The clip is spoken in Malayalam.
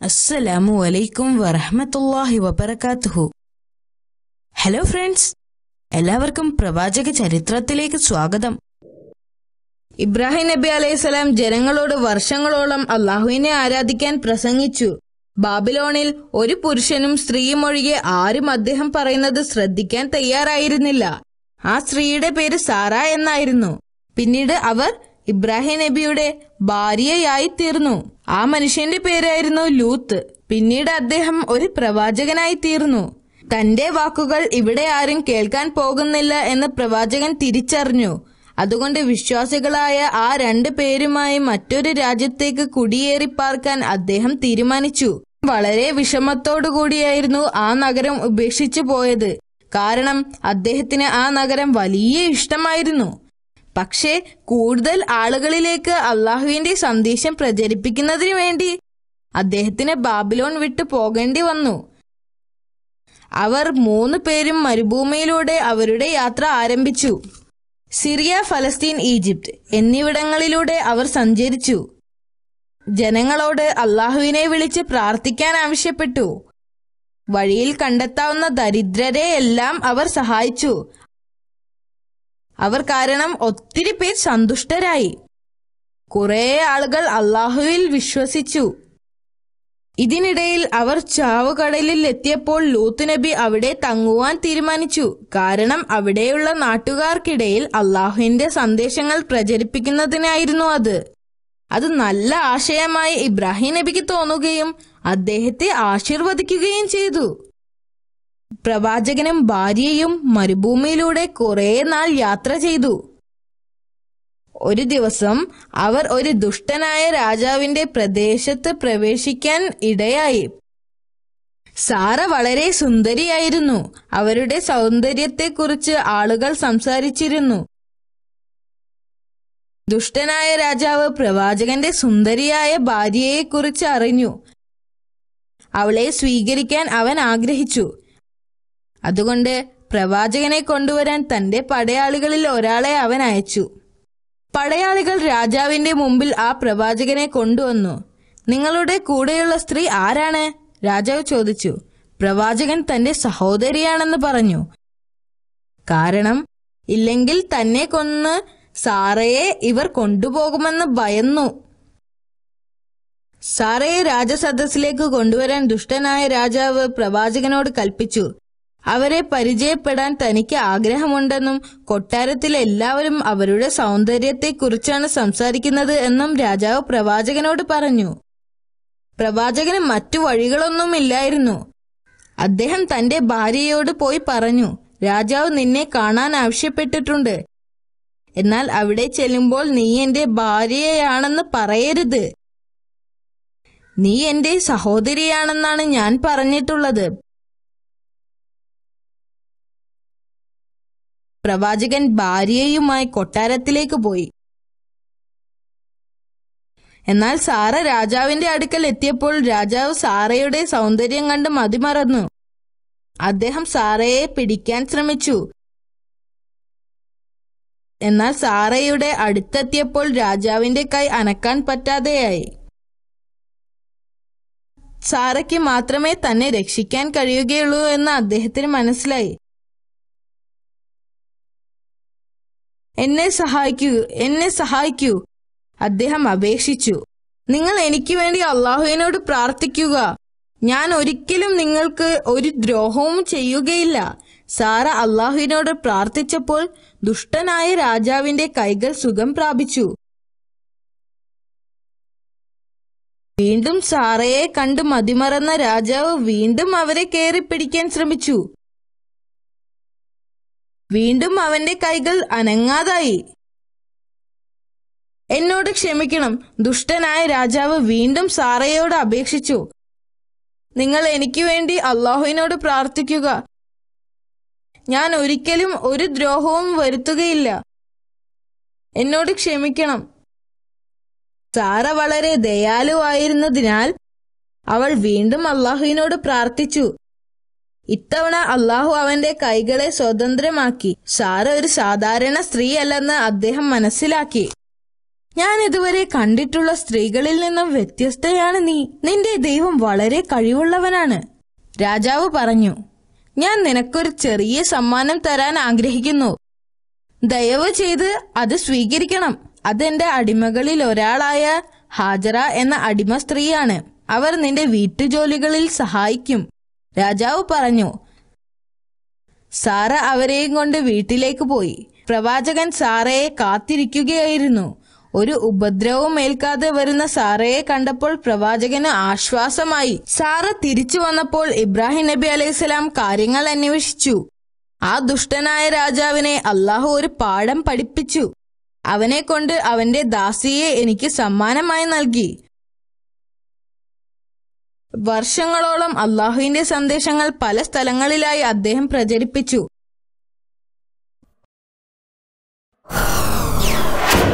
അസ്സലാമു അലൈക്കും വറഹ്മത്തുള്ളാഹി വബറകാതുഹു. ഹലോ ഫ്രണ്ട്സ്, എല്ലാവർക്കും പ്രവാചക ചരിത്രത്തിലേക്ക് സ്വാഗതം. ഇബ്രാഹിം നബി അലൈഹിസ്സലാം ജനങ്ങളോട് വർഷങ്ങളോളം അള്ളാഹുവിനെ ആരാധിക്കാൻ പ്രസംഗിച്ചു. ബാബിലോണിൽ ഒരു പുരുഷനും സ്ത്രീയും ഒഴികെ ആരും അദ്ദേഹം പറയുന്നത് ശ്രദ്ധിക്കാൻ തയ്യാറായിരുന്നില്ല. ആ സ്ത്രീയുടെ പേര് സാറ എന്നായിരുന്നു. പിന്നീട് അവർ ഇബ്രാഹിം നബിയുടെ ഭാര്യയായി തീർന്നു. ആ മനുഷ്യന്റെ പേരായിരുന്നു ലൂത്ത്. പിന്നീട് അദ്ദേഹം ഒരു പ്രവാചകനായി തീർന്നു. തന്റെ വാക്കുകൾ ഇവിടെ ആരും കേൾക്കാൻ പോകുന്നില്ല എന്ന് പ്രവാചകൻ തിരിച്ചറിഞ്ഞു. അതുകൊണ്ട് വിശ്വാസികളായ ആ 2 പേരുമായി മറ്റൊരു രാജ്യത്തേക്ക് കുടിയേറി പാർക്കാൻ അദ്ദേഹം തീരുമാനിച്ചു. വളരെ വിഷമത്തോടുകൂടിയായിരുന്നു ആ നഗരം ഉപേക്ഷിച്ചു പോയത്. കാരണം അദ്ദേഹത്തിന് ആ നഗരം വലിയ ഇഷ്ടമായിരുന്നു. പക്ഷേ കൂടുതൽ ആളുകളിലേക്ക് അള്ളാഹുവിന്റെ സന്ദേശം പ്രചരിപ്പിക്കുന്നതിനു വേണ്ടി അദ്ദേഹത്തിന് ബാബിലോൺ വിട്ടു പോകേണ്ടി വന്നു. അവർ 3 പേരും മരുഭൂമിയിലൂടെ അവരുടെ യാത്ര ആരംഭിച്ചു. സിറിയ, ഫലസ്തീൻ, ഈജിപ്ത് എന്നിവിടങ്ങളിലൂടെ അവർ സഞ്ചരിച്ചു. ജനങ്ങളോട് അള്ളാഹുവിനെ വിളിച്ച് പ്രാർത്ഥിക്കാൻ ആവശ്യപ്പെട്ടു. വഴിയിൽ കണ്ടെത്താവുന്ന ദരിദ്രരെ എല്ലാം അവർ സഹായിച്ചു. അവർ കാരണം ഒത്തിരി പേർ സന്തുഷ്ടരായി. കുറെ ആളുകൾ അള്ളാഹുവിൽ വിശ്വസിച്ചു. ഇതിനിടയിൽ അവർ ചാവുകടലിൽ എത്തിയപ്പോൾ ലൂത്ത് നബി അവിടെ തങ്ങുവാൻ തീരുമാനിച്ചു. കാരണം അവിടെയുള്ള നാട്ടുകാർക്കിടയിൽ അള്ളാഹുവിന്റെ സന്ദേശങ്ങൾ പ്രചരിപ്പിക്കുന്നതിനായിരുന്നു അത് നല്ല ആശയമായി ഇബ്രാഹിം നബിക്ക് തോന്നുകയും അദ്ദേഹത്തെ ആശീർവദിക്കുകയും ചെയ്തു. പ്രവാചകനും ഭാര്യയും മരുഭൂമിയിലൂടെ കുറെ നാൾ യാത്ര ചെയ്തു. ഒരു ദിവസം അവർ ഒരു ദുഷ്ടനായ രാജാവിന്റെ പ്രദേശത്ത് പ്രവേശിക്കാൻ ഇടയായി. സാറ വളരെ സുന്ദരിയായിരുന്നു. അവരുടെ സൗന്ദര്യത്തെക്കുറിച്ച് ആളുകൾ സംസാരിച്ചിരുന്നു. ദുഷ്ടനായ രാജാവ് പ്രവാചകന്റെ സുന്ദരിയായ ഭാര്യയെക്കുറിച്ച് അറിഞ്ഞു. അവളെ സ്വീകരിക്കാൻ അവൻ ആഗ്രഹിച്ചു. അതുകൊണ്ട് പ്രവാചകനെ കൊണ്ടുവരാൻ തന്റെ പടയാളികളിൽ ഒരാളെ അവൻ അയച്ചു. പടയാളികൾ രാജാവിന്റെ മുമ്പിൽ ആ പ്രവാചകനെ കൊണ്ടുവന്നു. നിങ്ങളുടെ കൂടെയുള്ള സ്ത്രീ ആരാണ്? രാജാവ് ചോദിച്ചു. പ്രവാചകൻ തന്റെ സഹോദരിയാണെന്ന് പറഞ്ഞു. കാരണം ഇല്ലെങ്കിൽ തന്നെ കൊന്ന് സാറയെ ഇവർ കൊണ്ടുപോകുമെന്ന് ഭയന്നു. സാറയെ രാജസദസ്സിലേക്ക് കൊണ്ടുവരാൻ ദുഷ്ടനായ രാജാവ് പ്രവാചകനോട് കൽപ്പിച്ചു. അവരെ പരിചയപ്പെടാൻ തനിക്ക് ആഗ്രഹമുണ്ടെന്നും കൊട്ടാരത്തിലെ എല്ലാവരും അവരുടെ സൗന്ദര്യത്തെക്കുറിച്ചാണ് സംസാരിക്കുന്നത് എന്നും രാജാവ് പ്രവാചകനോട് പറഞ്ഞു. പ്രവാചകന് മറ്റു വഴികളൊന്നുമില്ലായിരുന്നു. അദ്ദേഹം തന്റെ ഭാര്യയോട് പോയി പറഞ്ഞു, രാജാവ് നിന്നെ കാണാൻ ആവശ്യപ്പെട്ടിട്ടുണ്ട്. എന്നാൽ അവിടെ ചെല്ലുമ്പോൾ നീ എന്റെ ഭാര്യയാണെന്ന് പറയരുത്. നീ എന്റെ സഹോദരിയാണെന്നാണ് ഞാൻ പറഞ്ഞിട്ടുള്ളത്. പ്രവാചകൻ ഭാര്യയുമായി കൊട്ടാരത്തിലേക്ക് പോയി. എന്നാൽ സാറ രാജാവിന്റെ അടുക്കൽ എത്തിയപ്പോൾ രാജാവ് സാറയുടെ സൗന്ദര്യം കണ്ട് മതിമറന്നു. അദ്ദേഹം സാറയെ പിടിക്കാൻ ശ്രമിച്ചു. എന്നാൽ സാറയുടെ അടുത്തെത്തിയപ്പോൾ രാജാവിന്റെ കൈ അനക്കാൻ പറ്റാതെയായി. സാറയ്ക്ക് മാത്രമേ തന്നെ രക്ഷിക്കാൻ കഴിയുകയുള്ളൂ എന്ന് അദ്ദേഹത്തിന് മനസ്സിലായി. എന്നെ സഹായിക്കൂ അദ്ദേഹം അപേക്ഷിച്ചു. നിങ്ങൾ എനിക്ക് വേണ്ടി അള്ളാഹുവിനോട് പ്രാർത്ഥിക്കുക. ഞാൻ ഒരിക്കലും നിങ്ങൾക്ക് ഒരു ദ്രോഹവും ചെയ്യുകയില്ല. സാറ അള്ളാഹുവിനോട് പ്രാർത്ഥിച്ചപ്പോൾ ദുഷ്ടനായ രാജാവിന്റെ കൈകൾ സുഖം പ്രാപിച്ചു. വീണ്ടും സാറയെ കണ്ട് മതിമറന്ന രാജാവ് വീണ്ടും അവരെ കയറിപ്പിടിക്കാൻ ശ്രമിച്ചു. വീണ്ടും അവന്റെ കൈകൾ അനങ്ങാതായി. എന്നോട് ക്ഷമിക്കണം, ദുഷ്ടനായ രാജാവ് വീണ്ടും സാറയോട് അപേക്ഷിച്ചു. നിങ്ങൾ എനിക്ക് വേണ്ടി അള്ളാഹുവിനോട് പ്രാർത്ഥിക്കുക. ഞാൻ ഒരിക്കലും ഒരു ദ്രോഹവും വരുത്തുകയില്ല. എന്നോട് ക്ഷമിക്കണം. സാറ വളരെ ദയാലുവായിരുന്നതിനാൽ അവൾ വീണ്ടും അള്ളാഹുവിനോട് പ്രാർത്ഥിച്ചു. ഇത്തവണ അള്ളാഹു അവന്റെ കൈകളെ സ്വതന്ത്രമാക്കി. സാറ ഒരു സാധാരണ സ്ത്രീയല്ലെന്ന് അദ്ദേഹം മനസ്സിലാക്കി. ഞാൻ ഇതുവരെ കണ്ടിട്ടുള്ള സ്ത്രീകളിൽ നിന്നും വ്യത്യസ്തയാണ് നീ. നിന്റെ ദൈവം വളരെ കഴിവുള്ളവനാണ്. രാജാവ് പറഞ്ഞു, ഞാൻ നിനക്കൊരു ചെറിയ സമ്മാനം തരാൻ ആഗ്രഹിക്കുന്നു. ദയവ് ചെയ്ത് അത് സ്വീകരിക്കണം. അതെന്റെ അടിമകളിൽ ഒരാളായ ഹാജറ എന്ന അടിമ സ്ത്രീയാണ്. അവർ നിന്റെ വീട്ടുജോലികളിൽ സഹായിക്കും. രാജാവ് പറഞ്ഞു. സാറ അവരെയും കൊണ്ട് വീട്ടിലേക്ക് പോയി. പ്രവാചകൻ സാറയെ കാത്തിരിക്കുകയായിരുന്നു. ഒരു ഉപദ്രവവും ഏൽക്കാതെ വരുന്ന സാറയെ കണ്ടപ്പോൾ പ്രവാചകന് ആശ്വാസമായി. സാറ തിരിച്ചു വന്നപ്പോൾ ഇബ്രാഹിം നബി അലൈഹിസ്സലാം കാര്യങ്ങൾ അന്വേഷിച്ചു. ആ ദുഷ്ടനായ രാജാവിനെ അള്ളാഹു ഒരു പാഠം പഠിപ്പിച്ചു. അവനെ കൊണ്ട് അവന്റെ ദാസിയെ എനിക്ക് സമ്മാനമായി നൽകി. വർഷങ്ങളോളം അള്ളാഹുവിന്റെ സന്ദേശങ്ങൾ പല സ്ഥലങ്ങളിലായി അദ്ദേഹം പ്രചരിപ്പിച്ചു.